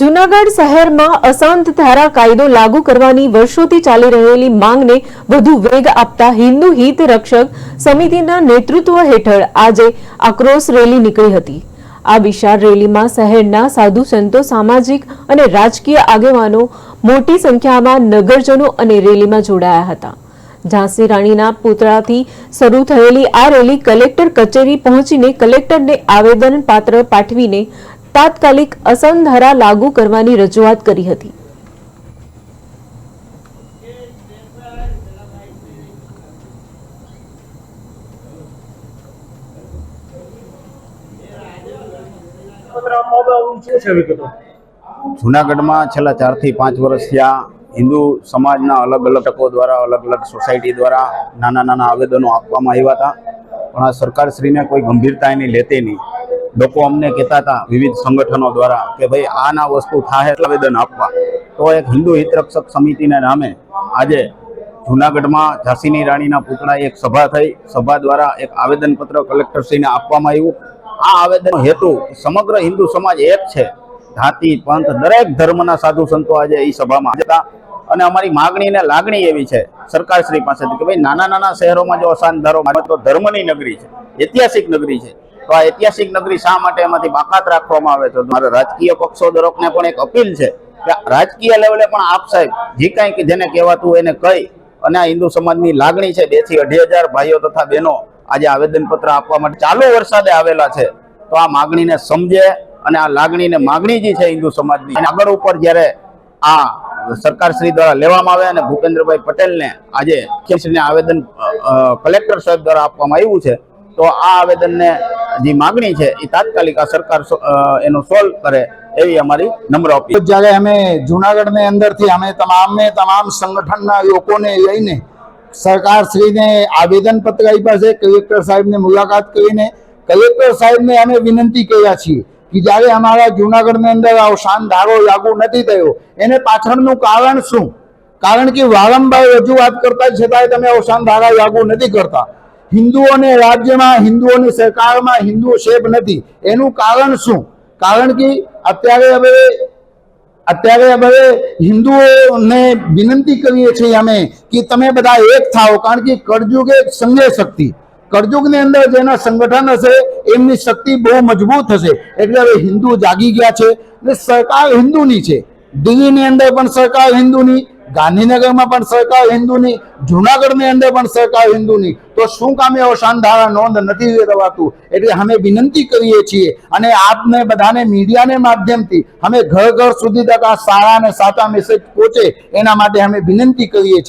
જૂનાગઢ શહેરમાં અશાંત ધારા કાયદો લાગુ કરવાની વર્ષોથી ચાલી રહેલી માંગને વધુ વેગ આપતા હિન્દુ હિત રક્ષક સમિતિના નેતૃત્વ હેઠળ આજે આક્રોશ રેલી નીકળી હતી। આ વિશાળ રેલીમાં શહેરના સાધુ સંતો, સામાજિક અને રાજકીય આગેવાનો મોટી સંખ્યામાં નગરજનો અને રેલીમાં જોડાયા હતા। ઝાંસી રાણીના પુતળાથી શરૂ થયેલી આ રેલી કલેક્ટર કચેરી પહોંચીને કલેક્ટરને આવેદનપત્ર પાઠવીને તાત્કાલિક અશાંત ધારા લાગુ કરવાની રજૂઆત કરી હતી। जूनागढ़ में छेल्ला 4 થી 5 वर्ष थया हिंदू समाजना अलग अलग टको द्वारा अलग अलग सोसायटी द्वारा नाना नाना आवेदनों आपवामां आव्या हता, पण आ सरकार श्री ने कोई गंभीरता एनी लेती नहीं। लोको अमने कहता था विविध संगठनों द्वारा कि भाई आना वस्तु थाहे आवेदन आपवा, तो एक हिंदू हित रक्षक समिति ने नामे आज जूनागढ़ में झांसीनी राणीना पुतळा एक सभा थई। सभा द्वारा एक आवेदन पत्र कलेक्टर श्री ने आपवामां आव्युं। आ आवेदन हेतु समग्र हिंदू समाज एक छे, जाति पंथ दरेक धर्मना साधु संतो आज ई सभामां हाजर हता અને અમારી માગણી ને લાગણી એવી છે સરકાર શ્રી પાસેથી કે ભાઈ નાના નાના શહેરોમાં જો અશાંત ધારો તો ધર્મની નગરી છે, ઐતિહાસિક નગરી છે, તો આ ઐતિહાસિક નગરી શા માટે એમાંથી બાકાત રાખવામાં આવે છે? મારા રાજકીય પક્ષો દરેકને પણ એક અપીલ છે કે રાજકીય લેવલે પણ આપ સાહેબ જે કાંઈ કે જેને કહેવાતું એને કહી અને આ હિન્દુ સમાજની લાગણી છે 2 થી 2.5 ભાઈઓ તથા બહેનો આજે આવેદનપત્ર આપવા માટે ચાલુ વરસાદે આવેલા છે, તો આ માગણીને સમજે અને આ લાગણીને માગણી જે છે હિન્દુ સમાજની અને આગળ ઉપર જ્યારે આ सरकार श्री द्वारा लेवामां आवे अने भूपेन्द्रभाई पटेल ने आज मुख्यमंत्री आवेदन कलेक्टर साहेब द्वारा आपवामां आव्युं छे, तो आ आवेदन ने जी मागणी छे ए तात्कालिक आ सरकार एनो सोल्व करे एवी अमारी नम्र अपील। ज्यारे अमे जूनागढ़ ने अंदर थी अमे तमाम संगठनना लोकोने लईने सरकार श्री ने आवेदन पत्र आप्या छे। कलेक्टर साहेब ने मुलाकात करीने कलेक्टर साहेब ने अमे विनंती कर्या छीए कि जયારે અમારા જૂનાગઢની અંદર અશાંત ધારો લાગુ નથી થયો એને પાછળનું કારણ શું? કારણ કે વારંવાર રજૂઆત કરતા છતાંય તમે અશાંત ધારા લાગુ નથી કરતા। હિન્દુઓને રાજ્યમાં, હિન્દુઓની સરકારમાં હિન્દુઓ સેફ નથી, એનું કારણ શું? કારણ કે અત્યારે હવે હિન્દુઓને વિનંતી કરીએ છીએ અમે કે તમે બધા એક થાઓ, કારણ કે કળયુગ એક સંઘે શક્તિ, कलयुग ने अंदर जेना संगठन हशे एमनी शक्ति बहु मजबूत हशे। एटले हवे हिंदू जागी गया छे ने सरकार हिंदूनी छे। दिल्ली ने अंदर पण सरकार हिंदूनी, गांधीनगर में पण सरकार हिंदूनी, जूनागढ़ ने अंदर पण सरकार हिंदूनी, तो शुं कामे अशांत धारा नोंध नथी लेवातुं? एटले अमे विनंती करीए छीए अने आपने बधाने मीडियाने माध्यमथी अमे घर घर सुधी तक आ सारा अने साचा मेसेज पहोंचे एना माटे अमे विनंती करीए छीए।